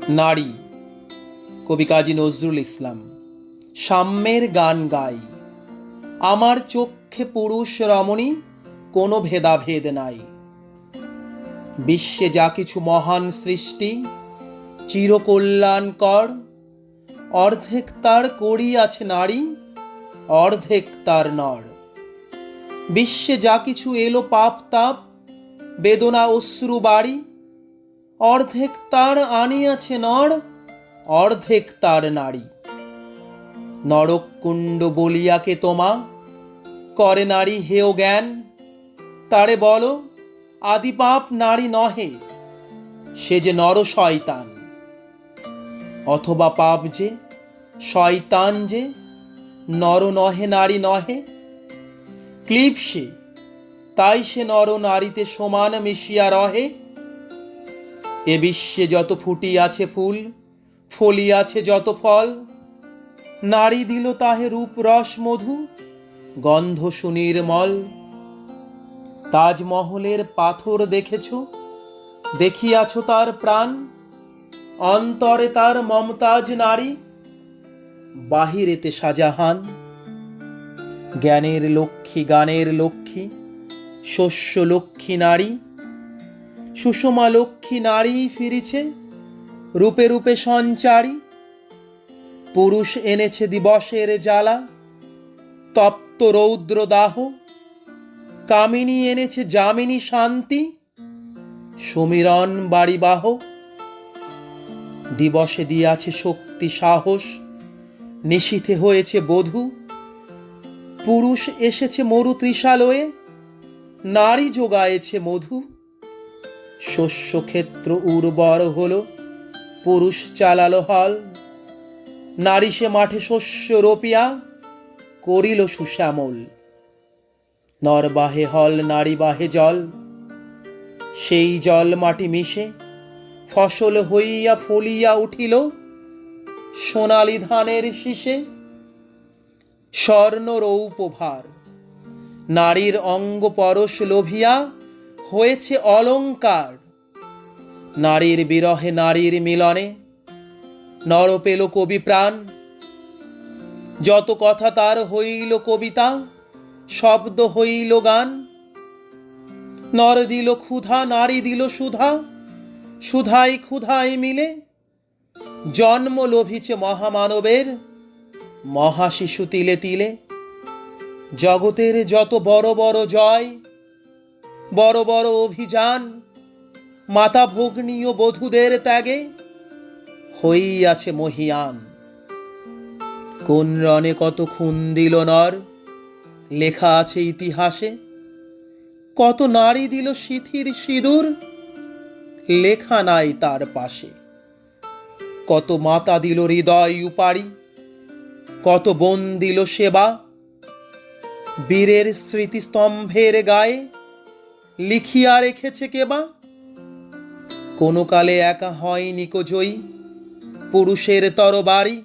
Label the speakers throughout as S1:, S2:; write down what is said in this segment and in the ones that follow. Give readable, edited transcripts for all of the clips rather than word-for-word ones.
S1: নারী, কবি কাজী নজরুল ইসলাম। সাম্যের গান গাই, আমার চক্ষে পুরুষ রমণী, কোনো ভেদাভেদ নাই। বিশ্বে যা কিছু মহান সৃষ্টি, চিরকল্যাণকর, অর্ধেক তার করিয়াছে নারী, অর্ধেক তার নর। বিশ্বে যা কিছু এলো পাপ তাপ, বেদনা অশ্রু বাড়ি, অর্ধেক তার আনিয়াছে নর, অর্ধেক তার নারী। নরককুণ্ড বলিয়াকে তোমা করে নারী হেয় জ্ঞান, তারে বলো আদি পাপ নারী নহে, সে যে নর শয়তান। অথবা পাপ যে শয়তান যে নর নহে নারী নহে, ক্লিপ্সে তাই সে নর নারীতে সমান মিশিয়া রহে। এ বিশ্বে যত ফুটিয়াছে ফুল, ফলিয়াছে যত ফল, নারী দিল তাহে রূপ রস মধু, গন্ধ সুনির্মল। তাজমহলের পাথর দেখেছ, দেখিয়াছ তার প্রাণ, অন্তরে তার মমতাজ নারী, বাহিরেতে শাহজাহান। জ্ঞানের লক্ষ্মী গানের লক্ষ্মী, শস্য লক্ষ্মী নারী, সুষমা লক্ষ্মী নারী ফিরিছে রূপে রূপে সঞ্চারী। পুরুষ এনেছে দিবসের জ্বালা, তপ্ত রৌদ্র দাহ, কামিনী এনেছে যামিনী শান্তি, সমীরণ বাড়িবাহ। দিবসে দিয়াছে শক্তি সাহস, নিশীথে হয়েছে বধূ, পুরুষ এসেছে মরু ত্রিশালয়ে, নারী যোগায়েছে মধু। শস্যক্ষেত্র উর্বর হলো, পুরুষ চালালো হল, নারী সে মাঠে শস্য রোপিয়া করিল সুশ্যামল। নর বাহে হল, নারী বাহে জল, সেই জল মাটি মিশে ফসল হইয়া ফলিয়া উঠিল সোনালি ধানের শীষে। স্বর্ণ রৌপ ভার নারীর অঙ্গ পরশ লোভিয়া হয়েছে অলঙ্কার। নারীর বিরহে নারীর মিলনে নর পেল কবি প্রাণ, যত কথা তার হইল কবিতা, শব্দ হইল গান। নর দিল ক্ষুধা, নারী দিল সুধা, সুধাই ক্ষুধাই মিলে জন্ম লোভিছে মহামানবের, মহাশিশু তিলে তিলে। জগতের যত বড় বড় জয়, বড় বড় অভিযান, মাতা ভগ্নী ও বধূদের ত্যাগে হইয়াছে মহিয়ান। কোন রণে কত খুন দিল নর, লেখা আছে ইতিহাসে। কত নারী দিল সিথির সিঁদুর, লেখা নাই তার পাশে। কত মাতা দিল হৃদয় উপাড়ি, কত বোন দিল সেবা, বীরের স্মৃতিস্তম্ভের গায়ে লিখিয়া রেখেছে কেবা। কোনো কালে একা হয়নি কো জয়ী, পুরুষের তরবারি,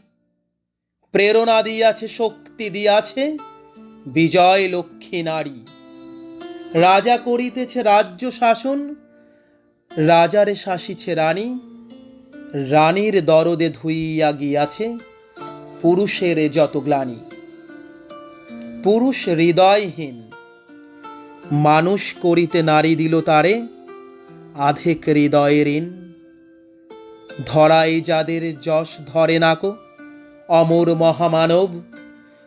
S1: প্রেরণা দিয়াছে শক্তি দিয়াছে বিজয় লক্ষ্মী নারী। রাজা করিতেছে রাজ্য শাসন, রাজারে শাসিছে রানী, রানীর দরদে ধুইয়া গিয়াছে পুরুষের যত গ্লানি। পুরুষ হৃদয়হীন মানুষ করিতে নারী দিল তারে আধেক হৃদয়ের ঋণ। ধরাই যাদের যশ ধরে নাকো, অমর মহামানব,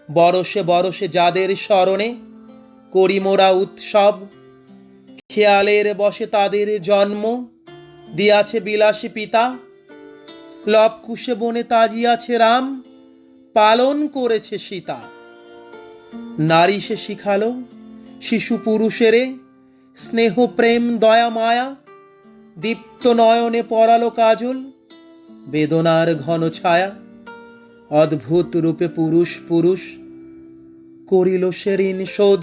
S1: বরসে বরসে যাদের স্মরণে করি মোরা উৎসব। খেয়ালের বসে তাদের জন্ম দিয়াছে বিলাসী পিতা, লবকুশে বনে তাজিয়াছে রাম, পালন করেছে সীতা। নারী সে শিখালো শিশু পুরুষেরে স্নেহ প্রেম দয়া মায়া, দীপ্ত নয়নে পরালো কাজল, বেদনার ঘন ছায়া। অদ্ভুত রূপে পুরুষ পুরুষ করিল সে ঋণ শোধ,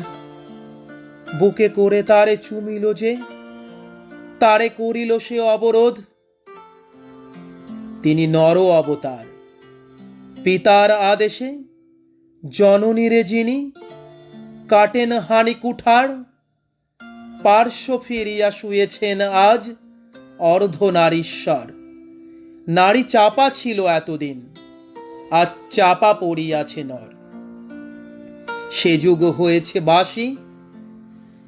S1: বুকে করে তারে চুমিল যে, তারে করিল সে অবরোধ। তিনি নর অবতার, পিতার আদেশে জননীরে যিনি কাটেন হানি কুঠার। পার্শ্ব ফিরিয়া শুয়েছেন আজ অর্ধনারীশ্বর, নারী চাপা ছিল এতদিন, আজ চাপা পড়িয়াছে নর। সে যুগ হয়েছে বাসি,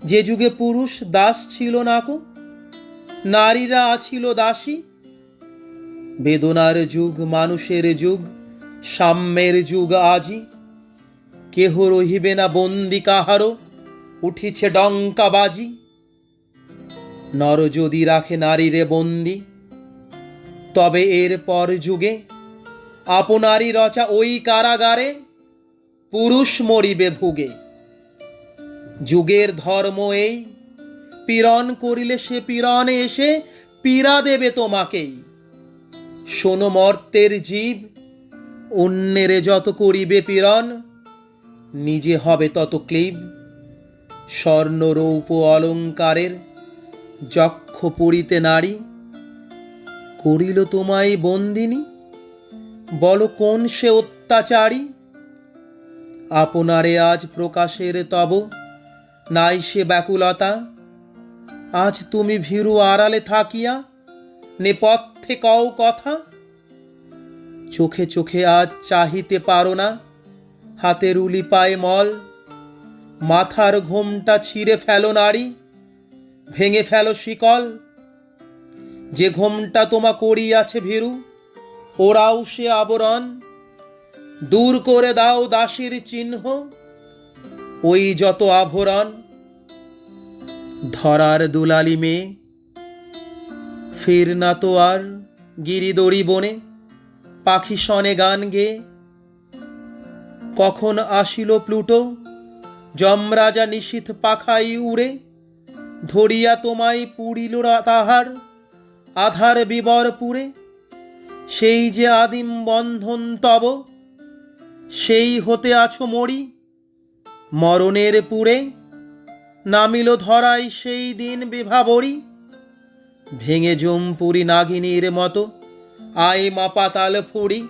S1: যে যুগে পুরুষ দাস ছিল নাকো, নারীরা আছিল দাসী। বেদনার যুগ, মানুষের যুগ, সাম্যের যুগ আজি। কেহ রহিবে না বন্দি কাহারো, উঠিছে ডঙ্কা বাজি। নর যদি রাখে নারীরে বন্দি, তবে এর পর যুগে আপনারই রচা ওই কারাগারে পুরুষ মরিবে ভুগে। যুগের ধর্ম এই, পীড়ন করিলে সে পীড়নে এসে পীড়া দেবে তোমাকেই। শোনো মর্তের জীব, অন্যেরে যত করিবে পীড়ন, নিজে হবে তত ক্লীব। স্বর্ণ রৌপ অলঙ্কারের যক্ষ পরিতে নারী, করিল তোমায় বন্দিনী, বলো কোন সে অত্যাচারী। আপনারে আজ প্রকাশের তব নাই সে ব্যাকুলতা, আজ তুমি ভীরু আড়ালে থাকিয়া নেপথ্যে কও কথা। চোখে চোখে আজ চাহিতে পারো না, হাতের উলি পায়ে মল। মাথার ঘোমটা ছিঁড়ে ফেলো নারী, ভেঙে ফেলো শিকল। যে ঘোমটা তোমা করিয়াছে ভীরু, ওরাও সে আবরণ। দূর করে দাও দাসীর চিহ্ন, ওই যত আভরণ। ধরার দুলালি মেয়ে, ফের না তো আর গিরিদড়ি বনে পাখি শনে গান গেয়ে। কখন আসিল প্লুটো, যমরাজা নিশীথ পাখাই উড়ে, ধরিয়া তোমায় পুড়িল তাহার আধার বিবর পুরে। সেই যে আদিম বন্ধন তব, সেই হতে আছো মরি। মরণের পুরে নামিল ধরাই সেই দিন বিভাবরী। ভেঙে জমপুরি নাগিনীর মতো আই মা পাতাল ফুড়ি।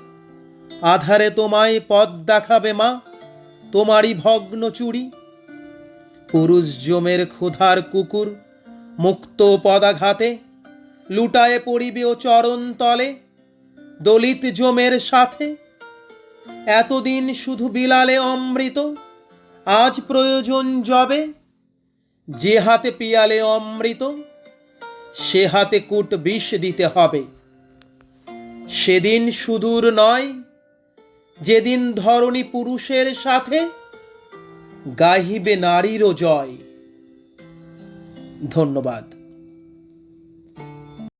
S1: আধারে তোমায় পথ দেখাবে মা, তোমারই ভগ্ন চুড়ি। পুরুষ জমের ক্ষুধার কুকুর মুক্ত পদাঘাতে, লুটায়ে পড়িবে ও চরণ তলে দলিত জমের সাথে। এতদিন শুধু বিলালে অমৃত, আজ প্রয়োজন যবে। যে হাতে পিয়ালে অমৃত, সে হাতে কূট বিষ দিতে হবে। সেদিন সুদূর নয়, যেদিন ধরণী পুরুষের সাথে গাহিবে নারীরও জয়। ধন্যবাদ।